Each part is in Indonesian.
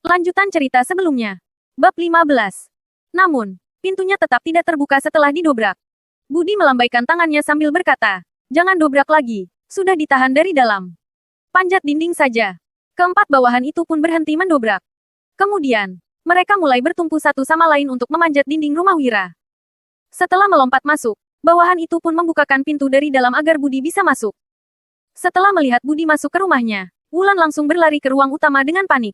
Lanjutan cerita sebelumnya. Bab 15. Namun, pintunya tetap tidak terbuka setelah didobrak. Budi melambaikan tangannya sambil berkata, "Jangan dobrak lagi, sudah ditahan dari dalam. Panjat dinding saja." Keempat bawahan itu pun berhenti mendobrak. Kemudian, mereka mulai bertumpu satu sama lain untuk memanjat dinding rumah Wira. Setelah melompat masuk, bawahan itu pun membukakan pintu dari dalam agar Budi bisa masuk. Setelah melihat Budi masuk ke rumahnya, Wulan langsung berlari ke ruang utama dengan panik.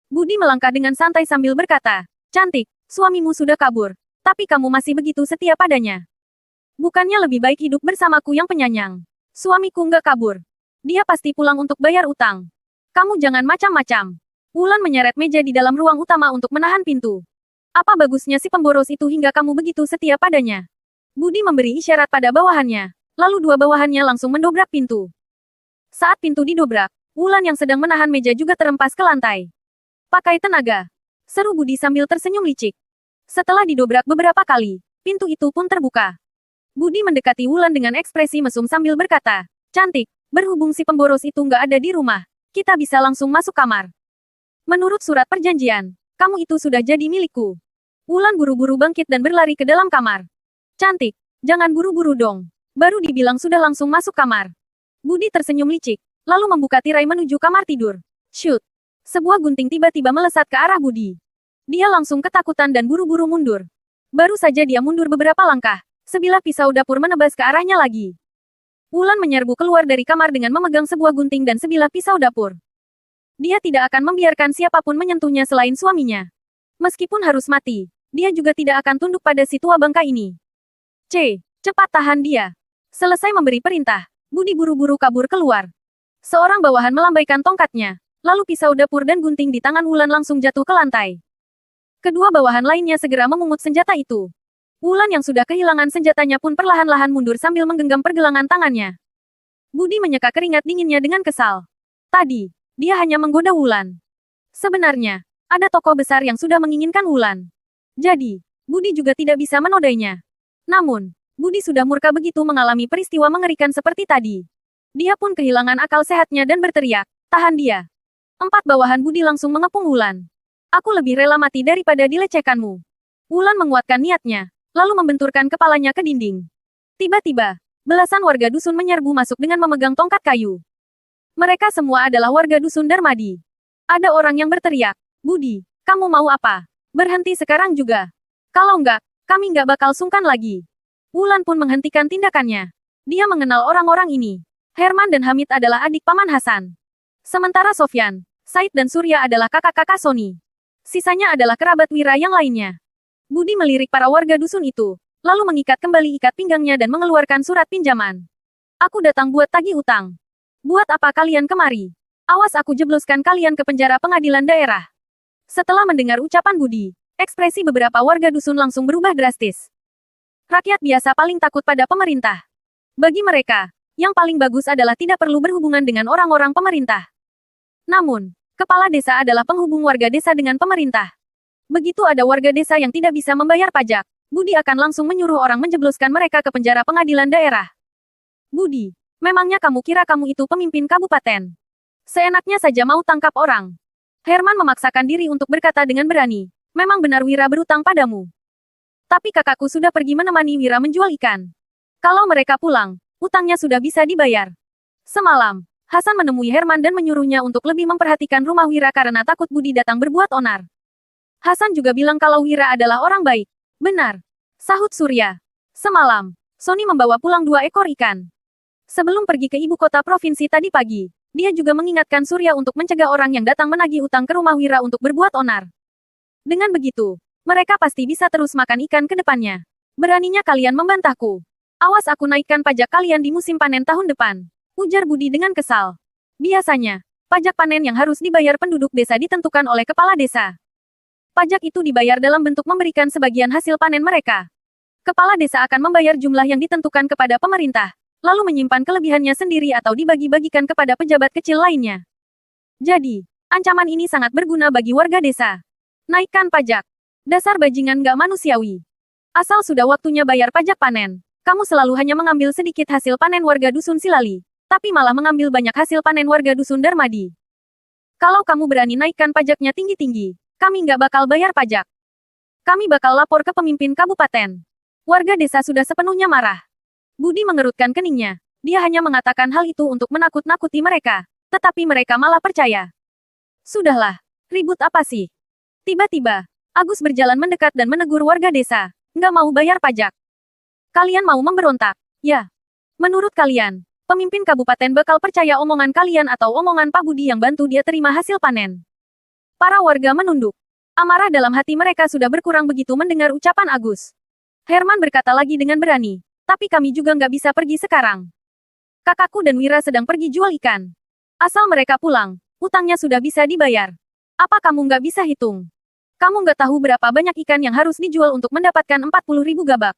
Budi melangkah dengan santai sambil berkata, "Cantik, suamimu sudah kabur, tapi kamu masih begitu setia padanya. Bukannya lebih baik hidup bersamaku yang penyayang? Suamiku nggak kabur. Dia pasti pulang untuk bayar utang. Kamu jangan macam-macam." Wulan menyeret meja di dalam ruang utama untuk menahan pintu. "Apa bagusnya si pemboros itu hingga kamu begitu setia padanya?" Budi memberi isyarat pada bawahannya, lalu dua bawahannya langsung mendobrak pintu. Saat pintu didobrak, Wulan yang sedang menahan meja juga terempas ke lantai. "Pakai tenaga," seru Budi sambil tersenyum licik. Setelah didobrak beberapa kali, pintu itu pun terbuka. Budi mendekati Wulan dengan ekspresi mesum sambil berkata, "Cantik, berhubung si pemboros itu nggak ada di rumah, kita bisa langsung masuk kamar. Menurut surat perjanjian, kamu itu sudah jadi milikku." Wulan buru-buru bangkit dan berlari ke dalam kamar. "Cantik, jangan buru-buru dong. Baru dibilang sudah langsung masuk kamar." Budi tersenyum licik, lalu membuka tirai menuju kamar tidur. Shoot! Sebuah gunting tiba-tiba melesat ke arah Budi. Dia langsung ketakutan dan buru-buru mundur. Baru saja dia mundur beberapa langkah, sebilah pisau dapur menebas ke arahnya lagi. Wulan menyerbu keluar dari kamar dengan memegang sebuah gunting dan sebilah pisau dapur. Dia tidak akan membiarkan siapapun menyentuhnya selain suaminya. Meskipun harus mati, dia juga tidak akan tunduk pada si tua bangka ini. Cepat tahan dia." Selesai memberi perintah, Budi buru-buru kabur keluar. Seorang bawahan melambaikan tongkatnya, lalu pisau dapur dan gunting di tangan Wulan langsung jatuh ke lantai. Kedua bawahan lainnya segera memungut senjata itu. Wulan yang sudah kehilangan senjatanya pun perlahan-lahan mundur sambil menggenggam pergelangan tangannya. Budi menyeka keringat dinginnya dengan kesal. Tadi, dia hanya menggoda Wulan. Sebenarnya, ada tokoh besar yang sudah menginginkan Wulan. Jadi, Budi juga tidak bisa menodainya. Namun, Budi sudah murka begitu mengalami peristiwa mengerikan seperti tadi. Dia pun kehilangan akal sehatnya dan berteriak, "Tahan dia!" Empat bawahan Budi langsung mengepung Wulan. "Aku lebih rela mati daripada dilecehkanmu." Wulan menguatkan niatnya, lalu membenturkan kepalanya ke dinding. Tiba-tiba, belasan warga dusun menyerbu masuk dengan memegang tongkat kayu. Mereka semua adalah warga dusun Darmadi. Ada orang yang berteriak, "Budi, kamu mau apa? Berhenti sekarang juga. Kalau enggak, kami enggak bakal sungkan lagi." Wulan pun menghentikan tindakannya. Dia mengenal orang-orang ini. Herman dan Hamid adalah adik paman Hasan. Sementara Sofyan, Said dan Surya adalah kakak-kakak Sony. Sisanya adalah kerabat Wira yang lainnya. Budi melirik para warga dusun itu, lalu mengikat kembali ikat pinggangnya dan mengeluarkan surat pinjaman. "Aku datang buat tagih utang. Buat apa kalian kemari? Awas aku jebloskan kalian ke penjara pengadilan daerah." Setelah mendengar ucapan Budi, ekspresi beberapa warga dusun langsung berubah drastis. Rakyat biasa paling takut pada pemerintah. Bagi mereka, yang paling bagus adalah tidak perlu berhubungan dengan orang-orang pemerintah. Namun, kepala desa adalah penghubung warga desa dengan pemerintah. Begitu ada warga desa yang tidak bisa membayar pajak, Budi akan langsung menyuruh orang menjebloskan mereka ke penjara pengadilan daerah. "Budi, memangnya kamu kira kamu itu pemimpin kabupaten? Seenaknya saja mau tangkap orang." Herman memaksakan diri untuk berkata dengan berani, "Memang benar Wira berutang padamu. Tapi kakakku sudah pergi menemani Wira menjual ikan. Kalau mereka pulang, utangnya sudah bisa dibayar." Semalam, Hasan menemui Herman dan menyuruhnya untuk lebih memperhatikan rumah Wira karena takut Budi datang berbuat onar. Hasan juga bilang kalau Wira adalah orang baik. "Benar," sahut Surya. "Semalam, Sony membawa pulang 2 ekor ikan. Sebelum pergi ke ibu kota provinsi tadi pagi, dia juga mengingatkan Surya untuk mencegah orang yang datang menagih utang ke rumah Wira untuk berbuat onar. Dengan begitu, mereka pasti bisa terus makan ikan ke depannya. Beraninya kalian membantahku. Awas aku naikkan pajak kalian di musim panen tahun depan," ujar Budi dengan kesal. Biasanya, pajak panen yang harus dibayar penduduk desa ditentukan oleh kepala desa. Pajak itu dibayar dalam bentuk memberikan sebagian hasil panen mereka. Kepala desa akan membayar jumlah yang ditentukan kepada pemerintah, lalu menyimpan kelebihannya sendiri atau dibagi-bagikan kepada pejabat kecil lainnya. Jadi, ancaman ini sangat berguna bagi warga desa. Naikkan pajak. Dasar bajingan gak manusiawi. Asal sudah waktunya bayar pajak panen, kamu selalu hanya mengambil sedikit hasil panen warga dusun Silali, tapi malah mengambil banyak hasil panen warga dusun Darmadi. Kalau kamu berani naikkan pajaknya tinggi-tinggi, kami nggak bakal bayar pajak. Kami bakal lapor ke pemimpin kabupaten. Warga desa sudah sepenuhnya marah. Budi mengerutkan keningnya. Dia hanya mengatakan hal itu untuk menakut-nakuti mereka. Tetapi mereka malah percaya. Sudahlah, ribut apa sih? Tiba-tiba, Agus berjalan mendekat dan menegur warga desa. Nggak mau bayar pajak. Kalian mau memberontak? Ya. Menurut kalian, pemimpin kabupaten bakal percaya omongan kalian atau omongan Pak Budi yang bantu dia terima hasil panen? Para warga menunduk. Amarah dalam hati mereka sudah berkurang begitu mendengar ucapan Agus. Herman berkata lagi dengan berani. Tapi kami juga nggak bisa pergi sekarang. Kakakku dan Wira sedang pergi jual ikan. Asal mereka pulang, utangnya sudah bisa dibayar. Apa kamu nggak bisa hitung? Kamu nggak tahu berapa banyak ikan yang harus dijual untuk mendapatkan 40.000 gabak.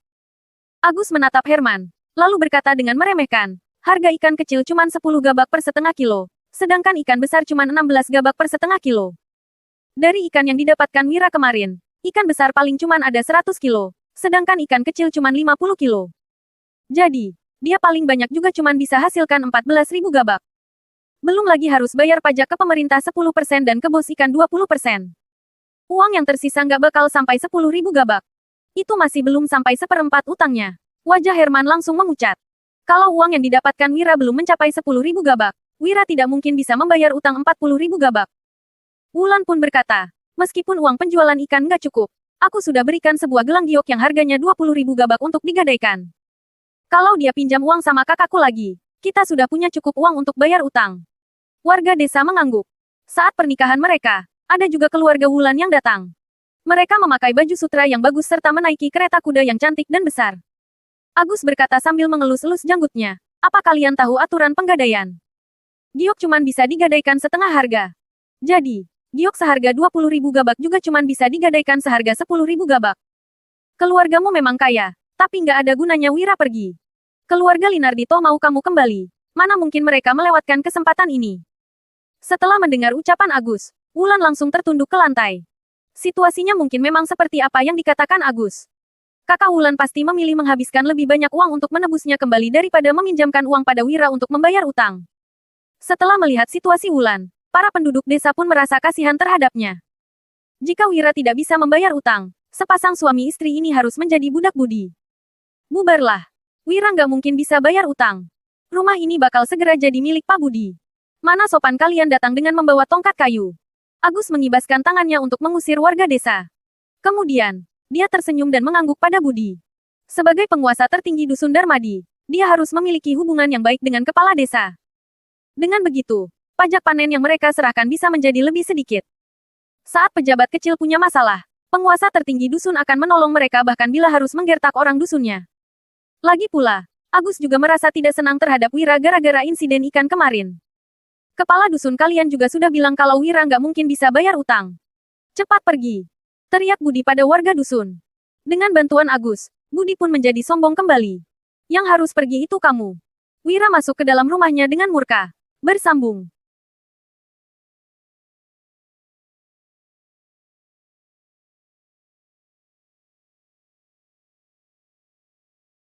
Agus menatap Herman, lalu berkata dengan meremehkan, harga ikan kecil cuma 10 gabak per setengah kilo, sedangkan ikan besar cuma 16 gabak per setengah kilo. Dari ikan yang didapatkan Wira kemarin, ikan besar paling cuma ada 100 kilo, sedangkan ikan kecil cuma 50 kilo. Jadi, dia paling banyak juga cuma bisa hasilkan 14.000 gabak. Belum lagi harus bayar pajak ke pemerintah 10% dan ke bos ikan 20%. Uang yang tersisa nggak bakal sampai 10.000 gabak. Itu masih belum sampai seperempat utangnya. Wajah Herman langsung memucat. Kalau uang yang didapatkan Wira belum mencapai 10.000 gabak, Wira tidak mungkin bisa membayar utang 40.000 gabak. Wulan pun berkata, meskipun uang penjualan ikan nggak cukup, aku sudah berikan sebuah gelang giok yang harganya 20.000 gabak untuk digadaikan. Kalau dia pinjam uang sama kakakku lagi, kita sudah punya cukup uang untuk bayar utang. Warga desa mengangguk. Saat pernikahan mereka, ada juga keluarga Wulan yang datang. Mereka memakai baju sutra yang bagus serta menaiki kereta kuda yang cantik dan besar. Agus berkata sambil mengelus-elus janggutnya, apa kalian tahu aturan penggadaian? Giok cuman bisa digadaikan setengah harga. Jadi, giok seharga 20.000 gabak juga cuman bisa digadaikan seharga 10.000 gabak. Keluargamu memang kaya, tapi nggak ada gunanya Wira pergi. Keluarga Linardito mau kamu kembali. Mana mungkin mereka melewatkan kesempatan ini? Setelah mendengar ucapan Agus, Wulan langsung tertunduk ke lantai. Situasinya mungkin memang seperti apa yang dikatakan Agus. Kakak Wulan pasti memilih menghabiskan lebih banyak uang untuk menebusnya kembali daripada meminjamkan uang pada Wira untuk membayar utang. Setelah melihat situasi Wulan, para penduduk desa pun merasa kasihan terhadapnya. Jika Wira tidak bisa membayar utang, sepasang suami istri ini harus menjadi budak Budi. Bubarlah. Wira nggak mungkin bisa bayar utang. Rumah ini bakal segera jadi milik Pak Budi. Mana sopan kalian datang dengan membawa tongkat kayu? Agus mengibaskan tangannya untuk mengusir warga desa. Kemudian, dia tersenyum dan mengangguk pada Budi. Sebagai penguasa tertinggi Dusun Darmadi, dia harus memiliki hubungan yang baik dengan kepala desa. Dengan begitu, pajak panen yang mereka serahkan bisa menjadi lebih sedikit. Saat pejabat kecil punya masalah, penguasa tertinggi dusun akan menolong mereka bahkan bila harus menggertak orang dusunnya. Lagi pula, Agus juga merasa tidak senang terhadap Wira gara-gara insiden ikan kemarin. Kepala dusun kalian juga sudah bilang kalau Wira nggak mungkin bisa bayar utang. Cepat pergi! Teriak Budi pada warga dusun. Dengan bantuan Agus, Budi pun menjadi sombong kembali. Yang harus pergi itu kamu. Wira masuk ke dalam rumahnya dengan murka. Bersambung.